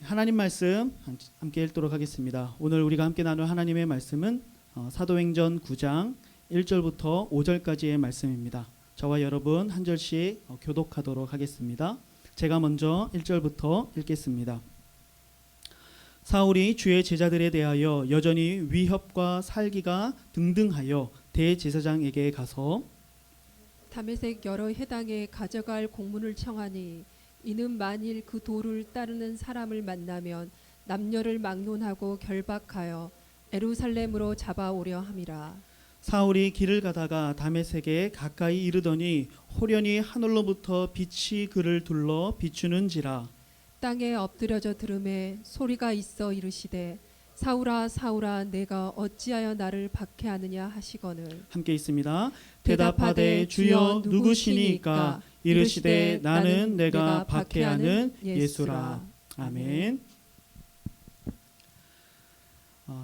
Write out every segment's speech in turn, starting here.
하나님 말씀 함께 읽도록 하겠습니다. 오늘 우리가 함께 나눌 하나님의 말씀은 사도행전 9장 1절부터 5절까지의 말씀입니다. 저와 여러분 한 절씩 교독하도록 하겠습니다. 제가 먼저 1절부터 읽겠습니다. 사울이 주의 제자들에 대하여 여전히 위협과 살기가 등등하여 대제사장에게 가서 다메섹 여러 회당에 가져갈 공문을 청하니 이는 만일 그 도를 따르는 사람을 만나면 남녀를 막론하고 결박하여 에루살렘으로 잡아오려 함이라. 사울이 길을 가다가 다메섹에 가까이 이르더니 호련히 하늘로부터 빛이 그를 둘러 비추는지라. 땅에 엎드려져 들음에 소리가 있어 이르시되 사울아 사울아 내가 어찌하여 나를 박해하느냐 하시거늘. 함께 있습니다. 대답하되 주여 누구시니까? 이르시되 나는 내가 박해하는 예수라. 아멘.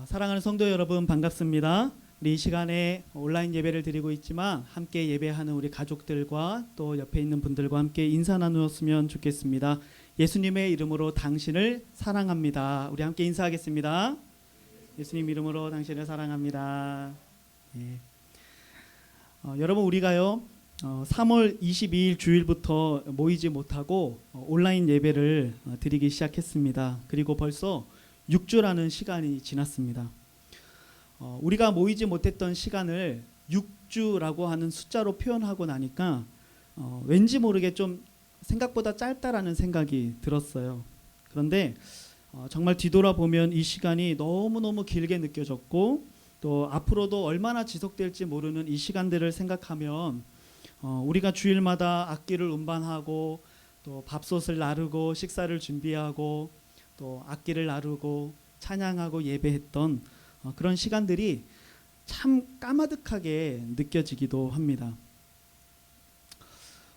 사랑하는 성도 여러분 반갑습니다. 우리 이 시간에 온라인 예배를 드리고 있지만 함께 예배하는 우리 가족들과 또 옆에 있는 분들과 함께 인사 나누었으면 좋겠습니다. 예수님의 이름으로 당신을 사랑합니다. 우리 함께 인사하겠습니다. 예수님 이름으로 당신을 사랑합니다. 예. 여러분 우리가요 3월 22일 주일부터 모이지 못하고 온라인 예배를 드리기 시작했습니다. 그리고 벌써 6주라는 시간이 지났습니다. 우리가 모이지 못했던 시간을 6주라고 하는 숫자로 표현하고 나니까 왠지 모르게 좀 생각보다 짧다라는 생각이 들었어요. 그런데 정말 뒤돌아보면 이 시간이 너무너무 길게 느껴졌고 또 앞으로도 얼마나 지속될지 모르는 이 시간들을 생각하면 우리가 주일마다 악기를 음반하고 또 밥솥을 나르고 식사를 준비하고 또 악기를 나르고 찬양하고 예배했던 그런 시간들이 참 까마득하게 느껴지기도 합니다.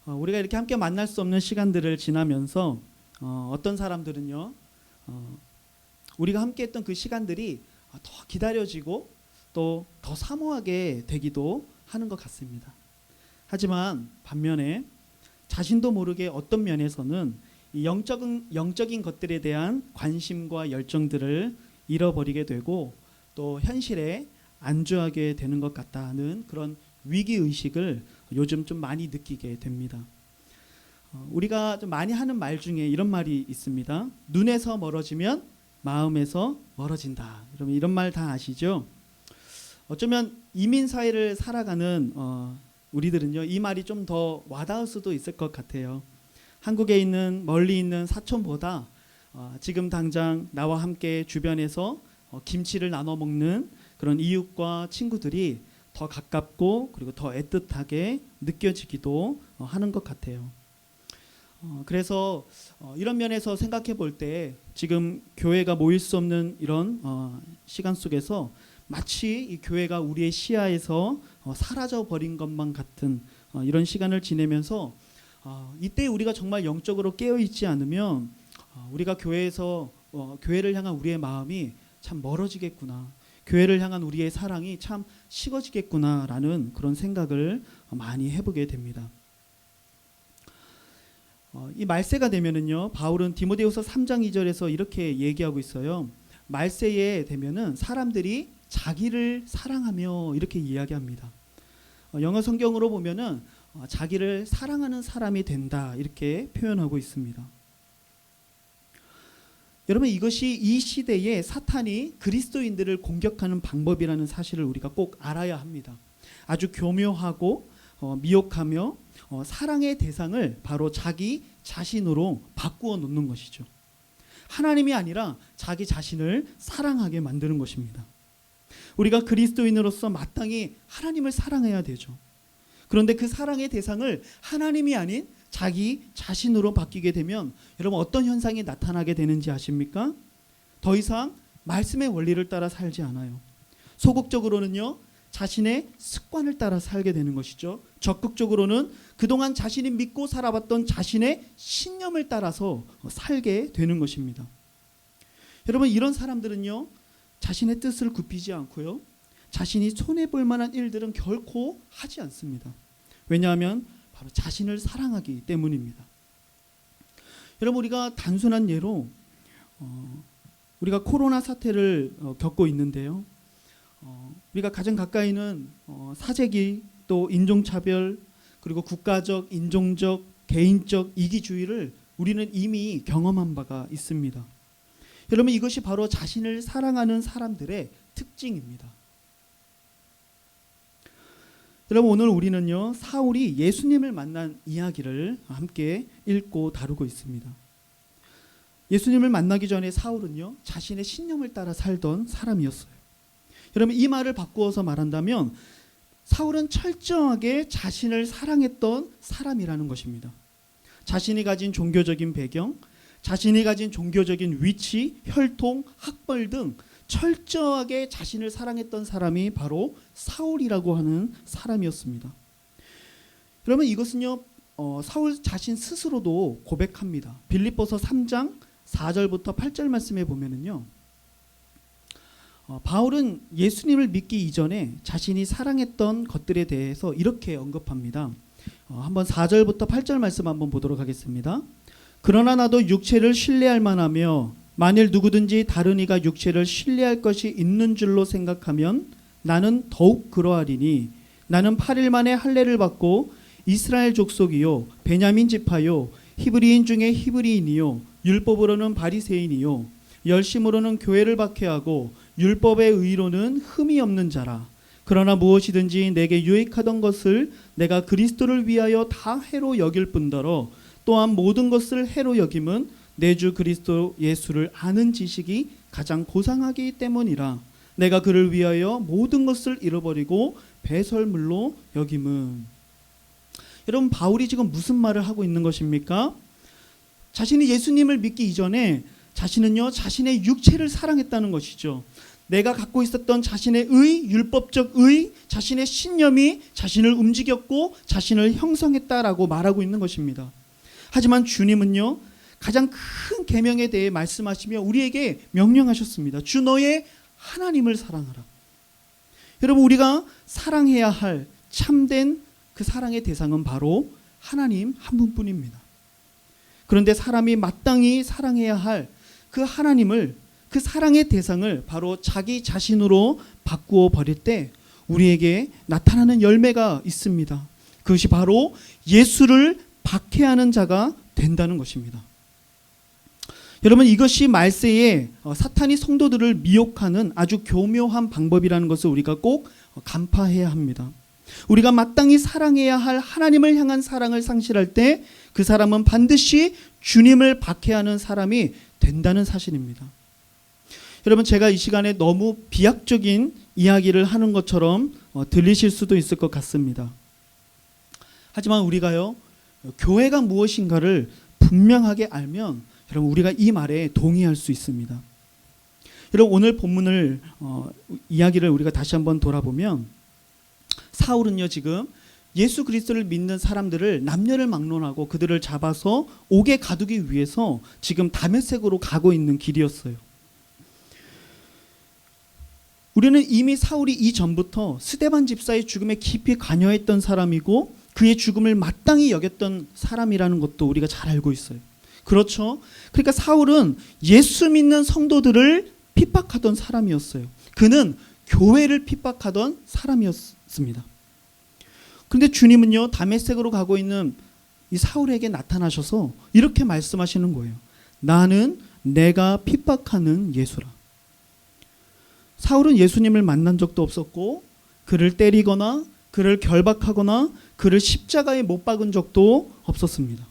우리가 이렇게 함께 만날 수 없는 시간들을 지나면서 어떤 사람들은요 우리가 함께 했던 그 시간들이 더 기다려지고 또 더 사모하게 되기도 하는 것 같습니다. 하지만 반면에 자신도 모르게 어떤 면에서는 이 영적인 것들에 대한 관심과 열정들을 잃어버리게 되고 또 현실에 안주하게 되는 것 같다는 그런 위기의식을 요즘 좀 많이 느끼게 됩니다. 우리가 좀 많이 하는 말 중에 이런 말이 있습니다. 눈에서 멀어지면 마음에서 멀어진다. 그러면 이런 말 다 아시죠? 어쩌면 이민사회를 살아가는 우리들은요 이 말이 좀 더 와닿을 수도 있을 것 같아요. 한국에 있는 멀리 있는 사촌보다 지금 당장 나와 함께 주변에서 김치를 나눠 먹는 그런 이웃과 친구들이 더 가깝고 그리고 더 애틋하게 느껴지기도 하는 것 같아요. 그래서 이런 면에서 생각해 볼 때 지금 교회가 모일 수 없는 이런 시간 속에서 마치 이 교회가 우리의 시야에서 사라져 버린 것만 같은 이런 시간을 지내면서 이때 우리가 정말 영적으로 깨어 있지 않으면 우리가 교회에서 교회를 향한 우리의 마음이 참 멀어지겠구나. 교회를 향한 우리의 사랑이 참 식어지겠구나라는 그런 생각을 많이 해보게 됩니다. 이 말세가 되면은요 바울은 디모데후서 3장 2절에서 이렇게 얘기하고 있어요. 말세에 되면은 사람들이 자기를 사랑하며 이렇게 이야기합니다. 영어 성경으로 보면은 자기를 사랑하는 사람이 된다 이렇게 표현하고 있습니다. 여러분 이것이 이 시대에 사탄이 그리스도인들을 공격하는 방법이라는 사실을 우리가 꼭 알아야 합니다. 아주 교묘하고 미혹하며 사랑의 대상을 바로 자기 자신으로 바꾸어 놓는 것이죠. 하나님이 아니라 자기 자신을 사랑하게 만드는 것입니다. 우리가 그리스도인으로서 마땅히 하나님을 사랑해야 되죠. 그런데 그 사랑의 대상을 하나님이 아닌 자기 자신으로 바뀌게 되면 여러분 어떤 현상이 나타나게 되는지 아십니까? 더 이상 말씀의 원리를 따라 살지 않아요. 소극적으로는요 자신의 습관을 따라 살게 되는 것이죠. 적극적으로는 그동안 자신이 믿고 살아왔던 자신의 신념을 따라서 살게 되는 것입니다. 여러분 이런 사람들은요 자신의 뜻을 굽히지 않고요 자신이 손해볼 만한 일들은 결코 하지 않습니다. 왜냐하면 바로 자신을 사랑하기 때문입니다. 여러분 우리가 단순한 예로 우리가 코로나 사태를 겪고 있는데요. 우리가 가장 가까이는 사재기, 또 인종차별, 그리고 국가적, 인종적, 개인적 이기주의를 우리는 이미 경험한 바가 있습니다. 여러분, 이것이 바로 자신을 사랑하는 사람들의 특징입니다. 여러분, 오늘 우리는요, 사울이 예수님을 만난 이야기를 함께 읽고 다루고 있습니다. 예수님을 만나기 전에 사울은요, 자신의 신념을 따라 살던 사람이었어요. 여러분, 이 말을 바꾸어서 말한다면 사울은 철저하게 자신을 사랑했던 사람이라는 것입니다. 자신이 가진 종교적인 배경, 자신이 가진 종교적인 위치, 혈통, 학벌 등 철저하게 자신을 사랑했던 사람이 바로 사울이라고 하는 사람이었습니다. 여러분, 이것은요, 사울 자신 스스로도 고백합니다. 빌립보서 3장 4절부터 8절 말씀에 보면은요, 바울은 예수님을 믿기 이전에 자신이 사랑했던 것들에 대해서 이렇게 언급합니다. 한번 4절부터 8절 말씀 한번 보도록 하겠습니다. 그러나 나도 육체를 신뢰할 만하며 만일 누구든지 다른 이가 육체를 신뢰할 것이 있는 줄로 생각하면 나는 더욱 그러하리니 나는 8일 만에 할례를 받고 이스라엘 족속이요 베냐민 지파요 히브리인 중에 히브리인이요 율법으로는 바리새인이요 열심으로는 교회를 박해하고 율법의 의로는 흠이 없는 자라. 그러나 무엇이든지 내게 유익하던 것을 내가 그리스도를 위하여 다 해로 여길 뿐더러 또한 모든 것을 해로 여김은 내 주 그리스도 예수를 아는 지식이 가장 고상하기 때문이라. 내가 그를 위하여 모든 것을 잃어버리고 배설물로 여김은. 여러분, 바울이 지금 무슨 말을 하고 있는 것입니까? 자신이 예수님을 믿기 이전에 자신은요, 자신의 육체를 사랑했다는 것이죠. 내가 갖고 있었던 자신의 의, 율법적 의, 자신의 신념이 자신을 움직였고 자신을 형성했다라고 말하고 있는 것입니다. 하지만 주님은요, 가장 큰 계명에 대해 말씀하시며 우리에게 명령하셨습니다. 주 너의 하나님을 사랑하라. 여러분, 우리가 사랑해야 할 참된 그 사랑의 대상은 바로 하나님 한 분뿐입니다. 그런데 사람이 마땅히 사랑해야 할 그 하나님을, 그 사랑의 대상을 바로 자기 자신으로 바꾸어 버릴 때 우리에게 나타나는 열매가 있습니다. 그것이 바로 예수를 박해하는 자가 된다는 것입니다. 여러분, 이것이 말세에 사탄이 성도들을 미혹하는 아주 교묘한 방법이라는 것을 우리가 꼭 간파해야 합니다. 우리가 마땅히 사랑해야 할 하나님을 향한 사랑을 상실할 때 그 사람은 반드시 주님을 박해하는 사람이 된다는 사실입니다. 여러분, 제가 이 시간에 너무 비약적인 이야기를 하는 것처럼 들리실 수도 있을 것 같습니다. 하지만 우리가요, 교회가 무엇인가를 분명하게 알면 여러분, 우리가 이 말에 동의할 수 있습니다. 여러분, 오늘 본문을 이야기를 우리가 다시 한번 돌아보면 사울은요, 지금 예수 그리스도를 믿는 사람들을 남녀를 막론하고 그들을 잡아서 옥에 가두기 위해서 지금 다메섹으로 가고 있는 길이었어요. 우리는 이미 사울이 이전부터 스데반 집사의 죽음에 깊이 관여했던 사람이고 그의 죽음을 마땅히 여겼던 사람이라는 것도 우리가 잘 알고 있어요. 그렇죠? 그러니까 사울은 예수 믿는 성도들을 핍박하던 사람이었어요. 그는 교회를 핍박하던 사람이었습니다. 그런데 주님은요, 다메섹으로 가고 있는 이 사울에게 나타나셔서 이렇게 말씀하시는 거예요. 나는 내가 핍박하는 예수라. 사울은 예수님을 만난 적도 없었고 그를 때리거나 그를 결박하거나 그를 십자가에 못 박은 적도 없었습니다.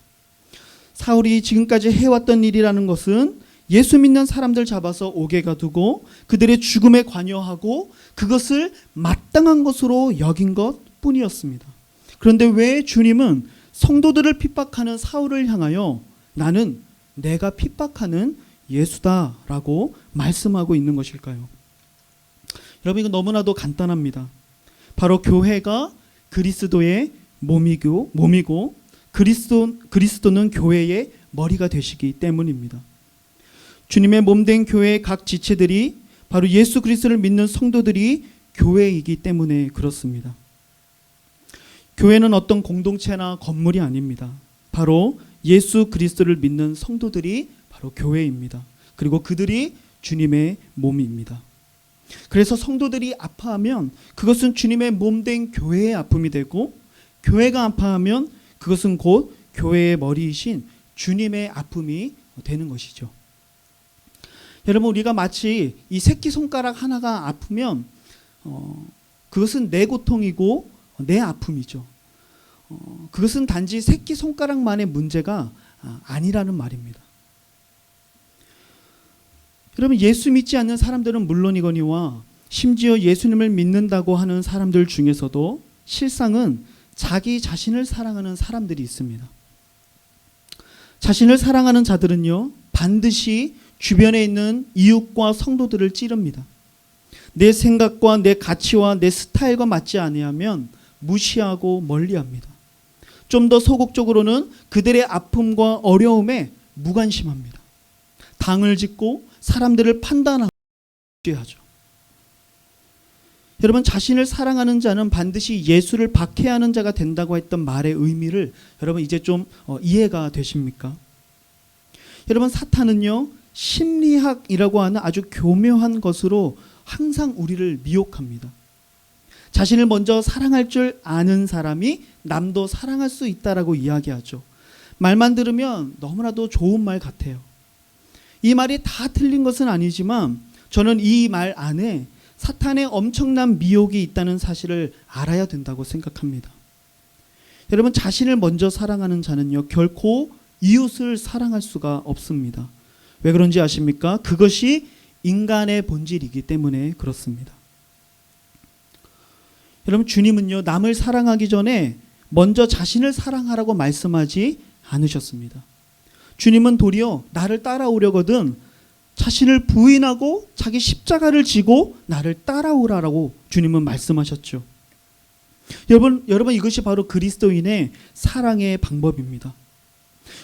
사울이 지금까지 해왔던 일이라는 것은 예수 믿는 사람들 잡아서 옥에 가두고 그들의 죽음에 관여하고 그것을 마땅한 것으로 여긴 것뿐이었습니다. 그런데 왜 주님은 성도들을 핍박하는 사울을 향하여 나는 내가 핍박하는 예수다라고 말씀하고 있는 것일까요? 여러분, 이거 너무나도 간단합니다. 바로 교회가 그리스도의 몸이고 그리스도는 교회의 머리가 되시기 때문입니다. 주님의 몸된 교회의 각 지체들이 바로 예수 그리스도를 믿는 성도들이 교회이기 때문에 그렇습니다. 교회는 어떤 공동체나 건물이 아닙니다. 바로 예수 그리스도를 믿는 성도들이 바로 교회입니다. 그리고 그들이 주님의 몸입니다. 그래서 성도들이 아파하면 그것은 주님의 몸된 교회의 아픔이 되고, 교회가 아파하면 그것은 곧 교회의 머리이신 주님의 아픔이 되는 것이죠. 여러분, 우리가 마치 이 새끼손가락 하나가 아프면 그것은 내 고통이고 내 아픔이죠. 그것은 단지 새끼손가락만의 문제가 아니라는 말입니다. 여러분, 예수 믿지 않는 사람들은 물론이거니와 심지어 예수님을 믿는다고 하는 사람들 중에서도 실상은 자기 자신을 사랑하는 사람들이 있습니다. 자신을 사랑하는 자들은요, 반드시 주변에 있는 이웃과 성도들을 찌릅니다. 내 생각과 내 가치와 내 스타일과 맞지 아니하면 무시하고 멀리합니다. 좀 더 소극적으로는 그들의 아픔과 어려움에 무관심합니다. 당을 짓고 사람들을 판단하고 하죠. 여러분, 자신을 사랑하는 자는 반드시 예수를 박해하는 자가 된다고 했던 말의 의미를 여러분 이제 좀 이해가 되십니까? 여러분, 사탄은요, 심리학이라고 하는 아주 교묘한 것으로 항상 우리를 미혹합니다. 자신을 먼저 사랑할 줄 아는 사람이 남도 사랑할 수 있다라고 이야기하죠. 말만 들으면 너무나도 좋은 말 같아요. 이 말이 다 틀린 것은 아니지만 저는 이 말 안에 사탄의 엄청난 미혹이 있다는 사실을 알아야 된다고 생각합니다. 여러분, 자신을 먼저 사랑하는 자는요, 결코 이웃을 사랑할 수가 없습니다. 왜 그런지 아십니까? 그것이 인간의 본질이기 때문에 그렇습니다. 여러분, 주님은요, 남을 사랑하기 전에 먼저 자신을 사랑하라고 말씀하지 않으셨습니다. 주님은 도리어 나를 따라오려거든 자신을 부인하고 자기 십자가를 지고 나를 따라오라라고 주님은 말씀하셨죠. 여러분, 이것이 바로 그리스도인의 사랑의 방법입니다.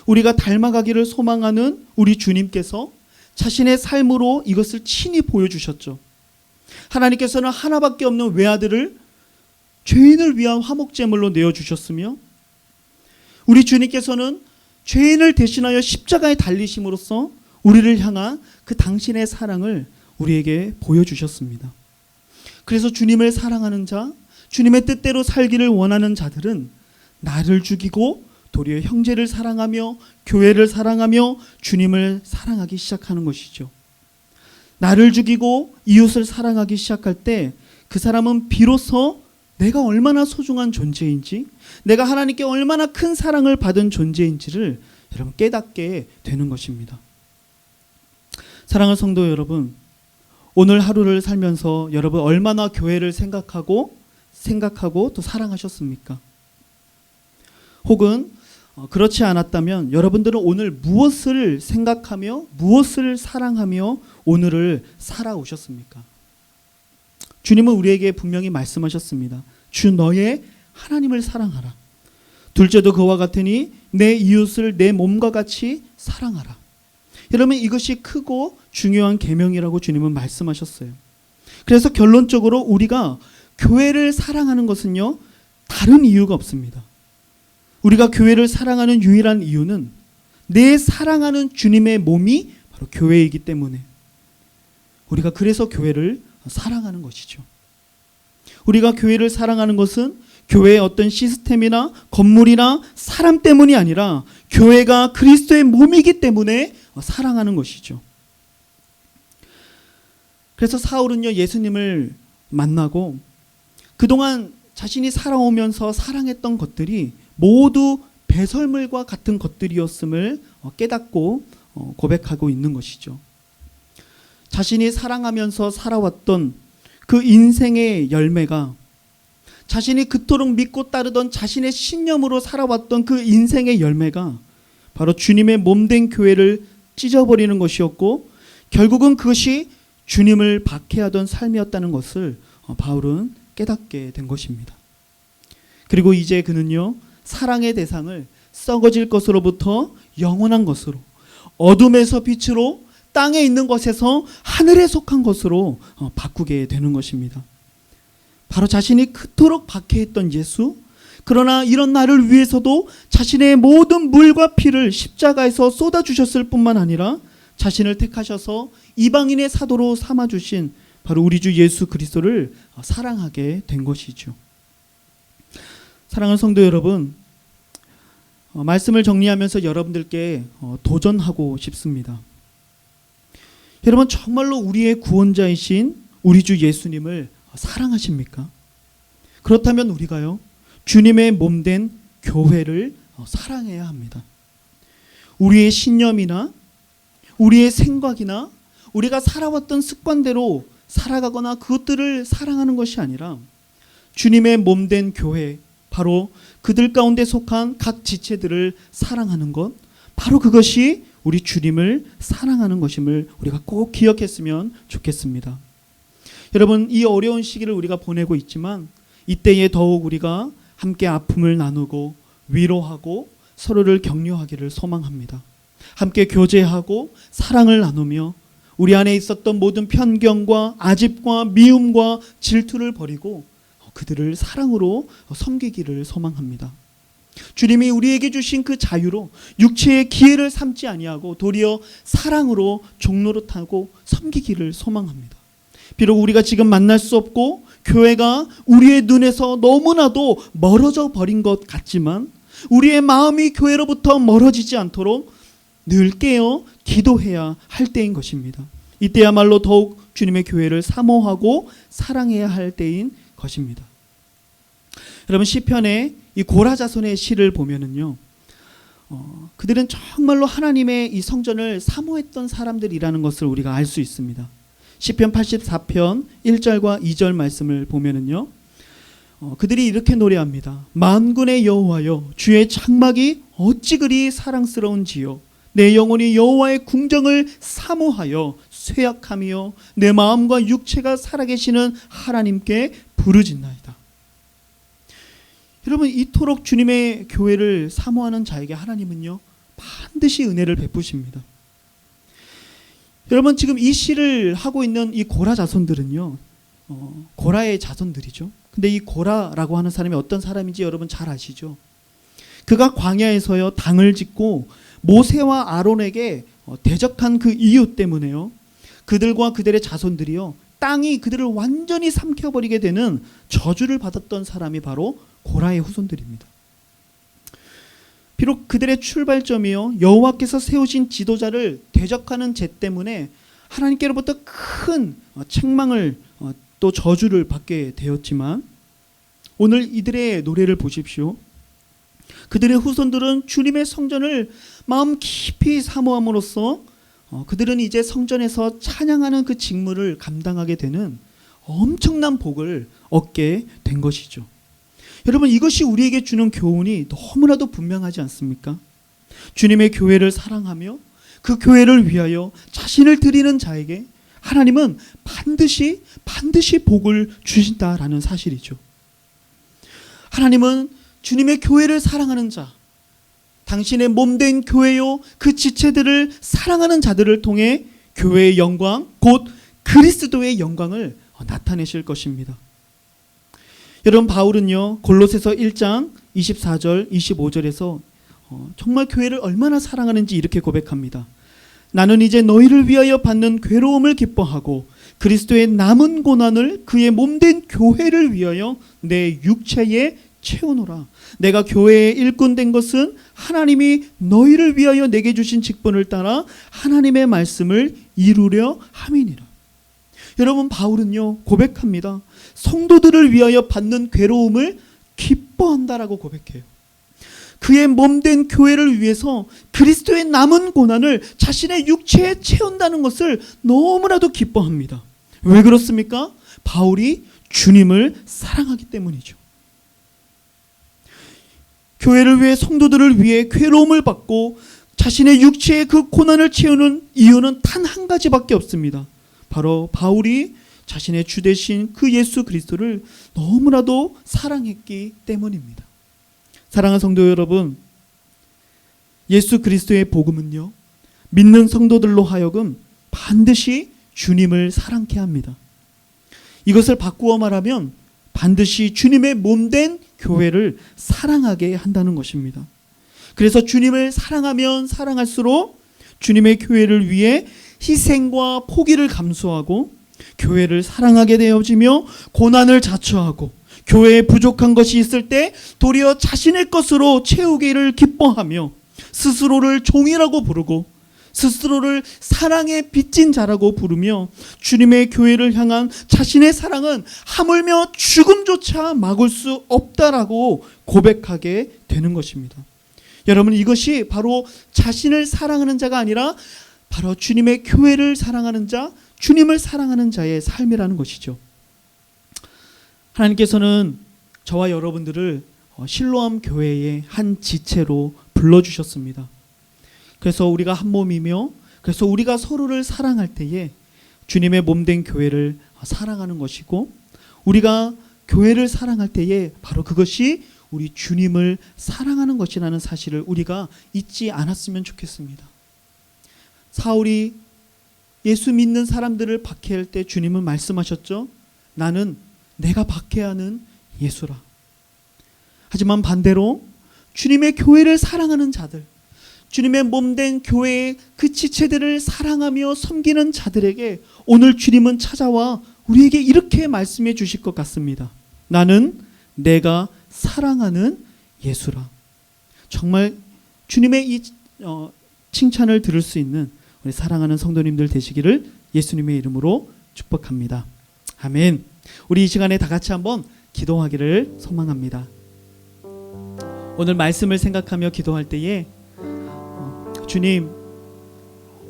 우리가 닮아가기를 소망하는 우리 주님께서 자신의 삶으로 이것을 친히 보여주셨죠. 하나님께서는 하나밖에 없는 외아들을 죄인을 위한 화목제물로 내어주셨으며, 우리 주님께서는 죄인을 대신하여 십자가에 달리심으로써 우리를 향한 그 당신의 사랑을 우리에게 보여주셨습니다. 그래서 주님을 사랑하는 자, 주님의 뜻대로 살기를 원하는 자들은 나를 죽이고 도리어 형제를 사랑하며 교회를 사랑하며 주님을 사랑하기 시작하는 것이죠. 나를 죽이고 이웃을 사랑하기 시작할 때 그 사람은 비로소 내가 얼마나 소중한 존재인지, 내가 하나님께 얼마나 큰 사랑을 받은 존재인지를 여러분 깨닫게 되는 것입니다. 사랑하는 성도 여러분, 오늘 하루를 살면서 여러분 얼마나 교회를 생각하고 또 사랑하셨습니까? 혹은 그렇지 않았다면 여러분들은 오늘 무엇을 생각하며 무엇을 사랑하며 오늘을 살아오셨습니까? 주님은 우리에게 분명히 말씀하셨습니다. 주 너의 하나님을 사랑하라. 둘째도 그와 같으니 내 이웃을 내 몸과 같이 사랑하라. 여러분, 이것이 크고 중요한 계명이라고 주님은 말씀하셨어요. 그래서 결론적으로 우리가 교회를 사랑하는 것은요, 다른 이유가 없습니다. 우리가 교회를 사랑하는 유일한 이유는 내 사랑하는 주님의 몸이 바로 교회이기 때문에 우리가 그래서 교회를 사랑하는 것이죠. 우리가 교회를 사랑하는 것은 교회의 어떤 시스템이나 건물이나 사람 때문이 아니라 교회가 그리스도의 몸이기 때문에 사랑하는 것이죠. 그래서 사울은요, 예수님을 만나고 그동안 자신이 살아오면서 사랑했던 것들이 모두 배설물과 같은 것들이었음을 깨닫고 고백하고 있는 것이죠. 자신이 사랑하면서 살아왔던 그 인생의 열매가, 자신이 그토록 믿고 따르던 자신의 신념으로 살아왔던 그 인생의 열매가 바로 주님의 몸된 교회를 찢어버리는 것이었고, 결국은 그것이 주님을 박해하던 삶이었다는 것을 바울은 깨닫게 된 것입니다. 그리고 이제 그는요, 사랑의 대상을 썩어질 것으로부터 영원한 것으로, 어둠에서 빛으로, 땅에 있는 것에서 하늘에 속한 것으로 바꾸게 되는 것입니다. 바로 자신이 그토록 박해했던 예수, 그러나 이런 나를 위해서도 자신의 모든 물과 피를 십자가에서 쏟아주셨을 뿐만 아니라 자신을 택하셔서 이방인의 사도로 삼아주신 바로 우리 주 예수 그리스도를 사랑하게 된 것이죠. 사랑하는 성도 여러분, 말씀을 정리하면서 여러분들께 도전하고 싶습니다. 여러분, 정말로 우리의 구원자이신 우리 주 예수님을 사랑하십니까? 그렇다면 우리가요, 주님의 몸된 교회를 사랑해야 합니다. 우리의 신념이나 우리의 생각이나 우리가 살아왔던 습관대로 살아가거나 그것들을 사랑하는 것이 아니라 주님의 몸된 교회, 바로 그들 가운데 속한 각 지체들을 사랑하는 것, 바로 그것이 우리 주님을 사랑하는 것임을 우리가 꼭 기억했으면 좋겠습니다. 여러분, 이 어려운 시기를 우리가 보내고 있지만 이때에 더욱 우리가 함께 아픔을 나누고 위로하고 서로를 격려하기를 소망합니다. 함께 교제하고 사랑을 나누며 우리 안에 있었던 모든 편견과 아집과 미움과 질투를 버리고 그들을 사랑으로 섬기기를 소망합니다. 주님이 우리에게 주신 그 자유로 육체의 기회를 삼지 아니하고 도리어 사랑으로 종노릇하고 섬기기를 소망합니다. 비록 우리가 지금 만날 수 없고 교회가 우리의 눈에서 너무나도 멀어져 버린 것 같지만 우리의 마음이 교회로부터 멀어지지 않도록 늘 깨어 기도해야 할 때인 것입니다. 이때야말로 더욱 주님의 교회를 사모하고 사랑해야 할 때인 것입니다. 여러분, 시편의 이 고라 자손의 시를 보면은요, 그들은 정말로 하나님의 이 성전을 사모했던 사람들이라는 것을 우리가 알 수 있습니다. 시편 84편 1절과 2절 말씀을 보면은요, 그들이 이렇게 노래합니다. 만군의 여호와여, 주의 장막이 어찌 그리 사랑스러운지요. 내 영혼이 여호와의 궁정을 사모하여 쇠약하며 내 마음과 육체가 살아계시는 하나님께 부르짖나이다. 여러분, 이토록 주님의 교회를 사모하는 자에게 하나님은요, 반드시 은혜를 베푸십니다. 여러분, 지금 이 시를 하고 있는 이 고라 자손들은요, 고라의 자손들이죠. 근데 이 고라라고 하는 사람이 어떤 사람인지 여러분 잘 아시죠? 그가 광야에서요, 당을 짓고 모세와 아론에게 대적한 그 이유 때문에요, 그들과 그들의 자손들이요, 땅이 그들을 완전히 삼켜버리게 되는 저주를 받았던 사람이 바로 고라의 후손들입니다. 비록 그들의 출발점이요, 여호와께서 세우신 지도자를 대적하는 죄 때문에 하나님께로부터 큰 책망을 또 저주를 받게 되었지만 오늘 이들의 노래를 보십시오. 그들의 후손들은 주님의 성전을 마음 깊이 사모함으로써 그들은 이제 성전에서 찬양하는 그 직무를 감당하게 되는 엄청난 복을 얻게 된 것이죠. 여러분, 이것이 우리에게 주는 교훈이 너무나도 분명하지 않습니까? 주님의 교회를 사랑하며 그 교회를 위하여 자신을 드리는 자에게 하나님은 반드시 복을 주신다라는 사실이죠. 하나님은 주님의 교회를 사랑하는 자, 당신의 몸된 교회요, 그 지체들을 사랑하는 자들을 통해 교회의 영광, 곧 그리스도의 영광을 나타내실 것입니다. 여러분, 바울은요, 골로새서 1장 24절 25절에서 정말 교회를 얼마나 사랑하는지 이렇게 고백합니다. 나는 이제 너희를 위하여 받는 괴로움을 기뻐하고 그리스도의 남은 고난을 그의 몸된 교회를 위하여 내 육체에 채우노라. 내가 교회의 일꾼 된 것은 하나님이 너희를 위하여 내게 주신 직분을 따라 하나님의 말씀을 이루려 함이니라. 여러분, 바울은요, 고백합니다. 성도들을 위하여 받는 괴로움을 기뻐한다라고 고백해요. 그의 몸된 교회를 위해서 그리스도의 남은 고난을 자신의 육체에 채운다는 것을 너무나도 기뻐합니다. 왜 그렇습니까? 바울이 주님을 사랑하기 때문이죠. 교회를 위해, 성도들을 위해 괴로움을 받고 자신의 육체의 그 고난을 채우는 이유는 단 한 가지밖에 없습니다. 바로 바울이 자신의 주 되신 그 예수 그리스도를 너무나도 사랑했기 때문입니다. 사랑하는 성도 여러분, 예수 그리스도의 복음은요, 믿는 성도들로 하여금 반드시 주님을 사랑케 합니다. 이것을 바꾸어 말하면 반드시 주님의 몸된 교회를 사랑하게 한다는 것입니다. 그래서 주님을 사랑하면 사랑할수록 주님의 교회를 위해 희생과 포기를 감수하고 교회를 사랑하게 되어지며 고난을 자처하고 교회에 부족한 것이 있을 때 도리어 자신의 것으로 채우기를 기뻐하며 스스로를 종이라고 부르고 스스로를 사랑에 빚진 자라고 부르며 주님의 교회를 향한 자신의 사랑은 하물며 죽음조차 막을 수 없다라고 고백하게 되는 것입니다. 여러분, 이것이 바로 자신을 사랑하는 자가 아니라 바로 주님의 교회를 사랑하는 자, 주님을 사랑하는 자의 삶이라는 것이죠. 하나님께서는 저와 여러분들을 실로암 교회의 한 지체로 불러주셨습니다. 그래서 우리가 한 몸이며 그래서 우리가 서로를 사랑할 때에 주님의 몸된 교회를 사랑하는 것이고 우리가 교회를 사랑할 때에 바로 그것이 우리 주님을 사랑하는 것이라는 사실을 우리가 잊지 않았으면 좋겠습니다. 사울이 예수 믿는 사람들을 박해할 때 주님은 말씀하셨죠. 나는 내가 박해하는 예수라. 하지만 반대로 주님의 교회를 사랑하는 자들, 주님의 몸된 교회의 그 지체들을 사랑하며 섬기는 자들에게 오늘 주님은 찾아와 우리에게 이렇게 말씀해 주실 것 같습니다. 나는 내가 사랑하는 예수라. 정말 주님의 이 칭찬을 들을 수 있는 우리 사랑하는 성도님들 되시기를 예수님의 이름으로 축복합니다. 아멘. 우리 이 시간에 다 같이 한번 기도하기를 소망합니다. 오늘 말씀을 생각하며 기도할 때에 주님,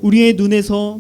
우리의 눈에서